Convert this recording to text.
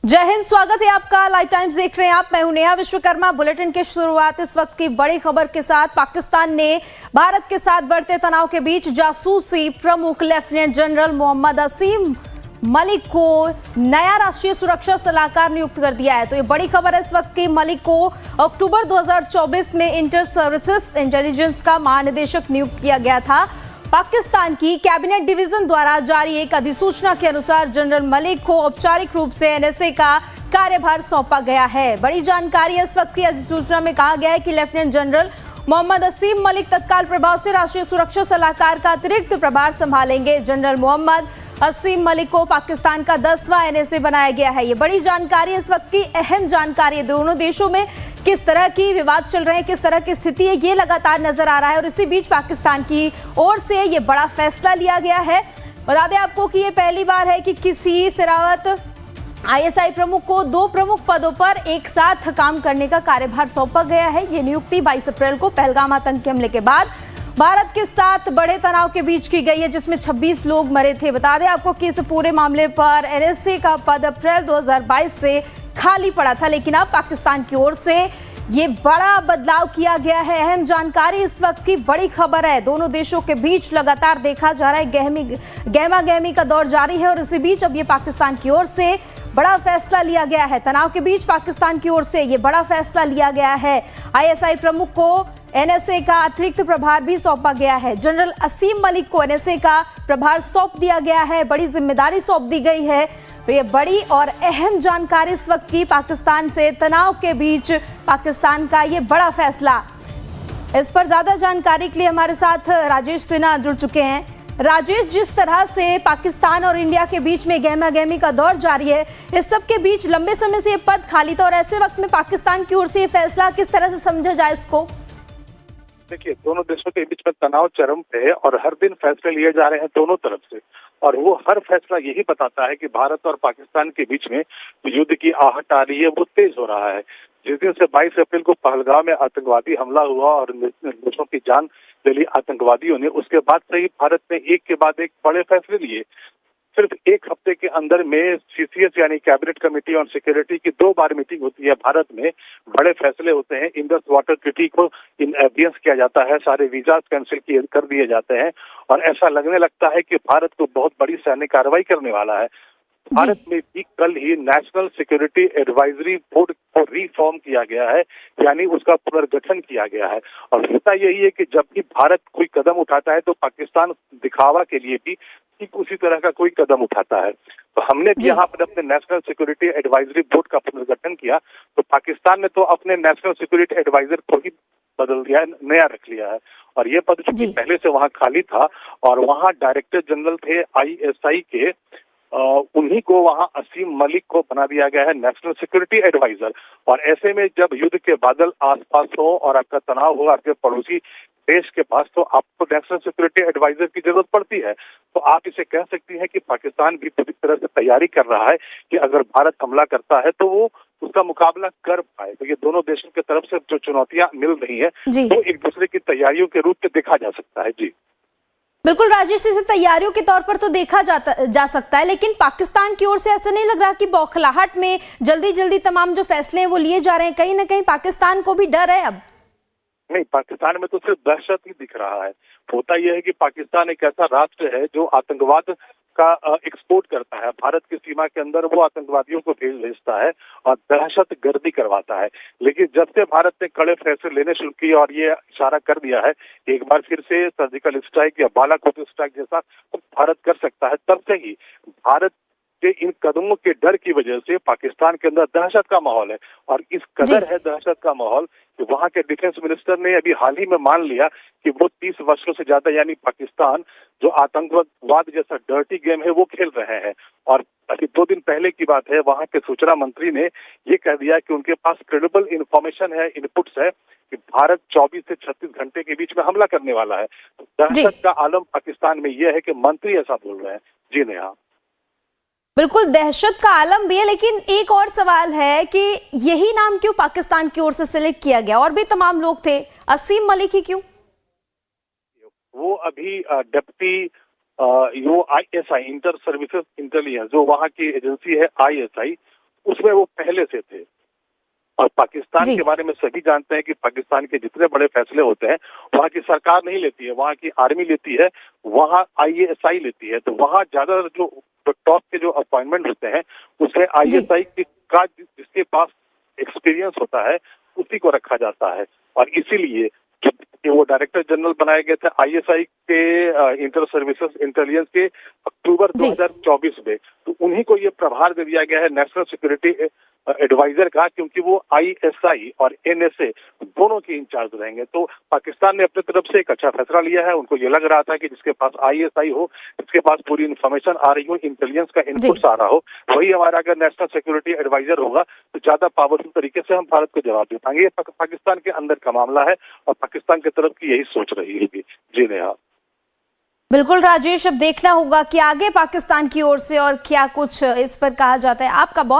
जय हिंद, स्वागत है आपका। लाइव टाइम्स देख रहे हैं आप। मैं हूं नेहा विश्वकर्मा। बुलेटिन की शुरुआत इस वक्त की बड़ी खबर के साथ। पाकिस्तान ने भारत के साथ बढ़ते तनाव के बीच जासूसी प्रमुख लेफ्टिनेंट जनरल मोहम्मद असीम मलिक को नया राष्ट्रीय सुरक्षा सलाहकार नियुक्त कर दिया है। तो ये बड़ी खबर है इस वक्त की। मलिक को अक्टूबर 2024 में इंटर सर्विसेज इंटेलिजेंस का महानिदेशक नियुक्त किया गया था। पाकिस्तान की कैबिनेट डिवीजन द्वारा जारी एक अधिसूचना के अनुसार जनरल मलिक को औपचारिक रूप से एनएसए का कार्यभार सौंपा गया है। बड़ी जानकारी इस वक्त की अधिसूचना में कहा गया है कि लेफ्टिनेंट जनरल मोहम्मद असीम मलिक तत्काल प्रभाव से राष्ट्रीय सुरक्षा सलाहकार का अतिरिक्त प्रभार संभालेंगे। जनरल मोहम्मद असीम मलिक को पाकिस्तान का 10वां एनएसए बनाया गया है। ये बड़ी जानकारी, इस वक्त की अहम जानकारी है। दोनों देशों में किस तरह की विवाद चल रहे हैं, किस तरह की स्थिति है, ये लगातार नजर आ रहा है। और इसी बीच पाकिस्तान की ओर से ये बड़ा फैसला लिया गया है। बता दें आपको कि ये पहली बार है कि किसी सेनावत आईएसआई प्रमुख को 2 प्रमुख पदों पर एक साथ काम करने का कार्यभार सौंपा गया है। ये नियुक्ति 22 अप्रैल को पहलगाम आतंकी हमले के बाद भारत के साथ बड़े तनाव के बीच की गई है, जिसमें 26 लोग मरे थे। बता दें आपको कि इस पूरे मामले पर एनएसए का पद अप्रैल 2022 से खाली पड़ा था, लेकिन अब पाकिस्तान की ओर से ये बड़ा बदलाव किया गया है। अहम जानकारी इस वक्त की बड़ी खबर है। दोनों देशों के बीच लगातार देखा जा रहा है गहमा गहमी का दौर जारी है। और इसी बीच अब ये पाकिस्तान की ओर से बड़ा फैसला लिया गया है। तनाव के बीच पाकिस्तान की ओर से ये बड़ा फैसला लिया गया है। आईएसआई प्रमुख को एनएसए का अतिरिक्त प्रभार भी सौंपा गया है। जनरल असीम मलिक को एनएसए का प्रभार सौंप दिया गया है। बड़ी जिम्मेदारी सौंप दी गई है। तो ये बड़ी और अहम जानकारी इस वक्त की पाकिस्तान से तनाव के बीच पाकिस्तान का ये बड़ा फैसला। इस पर ज्यादा जानकारी के लिए हमारे साथ राजेश सिन्हा जुड़ चुके हैं। राजेश, जिस तरह से पाकिस्तान और इंडिया के बीच में गहमा गहमी का दौर जारी है, इस सब के बीच लंबे समय से ये पद खाली था और ऐसे वक्त में पाकिस्तान की ओर से ये फैसला किस तरह से समझा जाए इसको? देखिए, दोनों देशों के बीच में तनाव चरम पे है और हर दिन फैसले लिए जा रहे हैं दोनों तरफ से। और वो हर फैसला यही बताता है कि भारत और पाकिस्तान के बीच में युद्ध की आहट आ रही है, वो तेज हो रहा है। जिस दिन से 22 अप्रैल को पहलगाम में आतंकवादी हमला हुआ और लोगों की जान ले ली आतंकवादियों ने, उसके बाद से ही भारत ने एक के बाद एक बड़े फैसले लिए। सिर्फ एक हफ्ते के अंदर में सीसीएस यानी कैबिनेट कमेटी ऑन सिक्योरिटी की 2 बार मीटिंग होती है भारत में। बड़े फैसले होते हैं। इंडस वाटर ट्रीटी को इन एविडेंस किया जाता है, सारे वीजा कैंसिल कर दिए जाते हैं और ऐसा लगने लगता है कि भारत को बहुत बड़ी सैन्य कार्रवाई करने वाला है। भारत में भी कल ही नेशनल सिक्योरिटी एडवाइजरी बोर्ड को रिफॉर्म किया गया है, यानी उसका पुनर्गठन किया गया है। और होता यही है कि जब भी भारत कोई कदम उठाता है तो पाकिस्तान दिखावा के लिए भी ठीक उसी तरह का कोई कदम उठाता है। तो हमने भी यहाँ पर अपने नेशनल सिक्योरिटी एडवाइजरी बोर्ड का पुनर्गठन किया, तो पाकिस्तान ने तो अपने नेशनल सिक्योरिटी एडवाइजर को ही बदल दिया है, नया रख लिया है। और ये पद चूंकि पहले से वहाँ खाली था और वहाँ डायरेक्टर जनरल थे आईएसआई के, उन्हीं को वहां असीम मलिक को बना दिया गया है नेशनल सिक्योरिटी एडवाइजर। और ऐसे में जब युद्ध के बादल आसपास हो और आपका तनाव हो आपके पड़ोसी देश के पास, तो आपको नेशनल सिक्योरिटी एडवाइजर की जरूरत पड़ती है। तो आप इसे कह सकती हैं कि पाकिस्तान भी पूरी तरह से तैयारी कर रहा है कि अगर भारत हमला करता है तो वो उसका मुकाबला कर पाए। तो ये दोनों देशों की तरफ से जो चुनौतियां मिल रही है तो एक दूसरे की तैयारियों के रूप में देखा जा सकता है। जी बिल्कुल राजेश, इसे तैयारियों के तौर पर तो देखा जा सकता है, लेकिन पाकिस्तान की ओर से ऐसा नहीं लग रहा कि बौखलाहट में जल्दी जल्दी तमाम जो फैसले हैं वो लिए जा रहे हैं? कहीं ना कहीं पाकिस्तान को भी डर है अब? नहीं, पाकिस्तान में तो सिर्फ दहशत ही दिख रहा है। होता यह है कि पाकिस्तान एक ऐसा राष्ट्र है जो आतंकवाद का एक्सपोर्ट करता है। भारत की सीमा के अंदर वो आतंकवादियों को भेजता है और दहशत गर्दी करवाता है। लेकिन जब से भारत ने कड़े फैसले लेने शुरू किए और ये इशारा कर दिया है एक बार फिर से सर्जिकल स्ट्राइक या बालाकोट स्ट्राइक जैसा भारत कर सकता है, तब से ही भारत के इन कदमों के डर की वजह से पाकिस्तान के अंदर दहशत का माहौल है। और इस कदर है दहशत का माहौल कि वहां के डिफेंस मिनिस्टर ने अभी हाल ही में मान लिया कि वो 30 वर्षों से ज्यादा यानी पाकिस्तान जो आतंकवाद जैसा डर्टी गेम है वो खेल रहे हैं। और अभी 2 दिन पहले की बात है, वहां के सूचना मंत्री ने ये कह दिया कि उनके पास क्रेडिबल इंफॉर्मेशन है, इनपुट्स है कि भारत 24 से 36 घंटे के बीच में हमला करने वाला है। तो दहशत का आलम पाकिस्तान में यह है कि मंत्री ऐसा बोल रहे हैं। जी नेहा, बिल्कुल दहशत का आलम भी है, लेकिन एक और सवाल है कि यही नाम क्यों पाकिस्तान की ओर से सिलेक्ट किया गया? और भी तमाम लोग थे, असीम मलिक ही क्यों? वो अभी deputy ISI inter services intelligence जो वहाँ की एजेंसी है आईएसआई, उसमें वो पहले से थे। और पाकिस्तान जी। के बारे में सभी जानते हैं कि पाकिस्तान के जितने बड़े फैसले होते हैं वहाँ की सरकार नहीं लेती है, वहाँ की आर्मी लेती है, वहाँ आईएसआई लेती है। तो वहाँ ज्यादातर जो टॉप के जो अपॉइंटमेंट होते हैं उसमें आईएसआई का जिसके पास एक्सपीरियंस होता है उसी को रखा जाता है। और इसीलिए कि वो डायरेक्टर जनरल बनाए गए थे आईएसआई के इंटर सर्विसेज इंटेलिजेंस के अक्टूबर 2024 में, तो उन्हीं को ये प्रभार दे दिया गया है नेशनल सिक्योरिटी एडवाइजर का, क्योंकि वो आईएसआई और एनएसए दोनों के इंचार्ज रहेंगे। तो पाकिस्तान ने अपनी तरफ से एक अच्छा फैसला लिया है। उनको ये लग रहा था कि जिसके पास आईएसआई हो, जिसके पास पूरी इन्फॉर्मेशन आ रही हो, इंटेलिजेंस का इनपुट्स आ रहा हो, वही हमारा अगर नेशनल सिक्योरिटी एडवाइजर होगा तो ज्यादा पावरफुल तरीके से हम भारत को जवाब दे पाएंगे। ये पाकिस्तान के अंदर का मामला है और पाकिस्तान की तरफ की यही सोच रही है। जी नेहा। बिल्कुल राजेश, अब देखना होगा कि आगे पाकिस्तान की ओर से और क्या कुछ इस पर कहा जाता है। आपका बहुत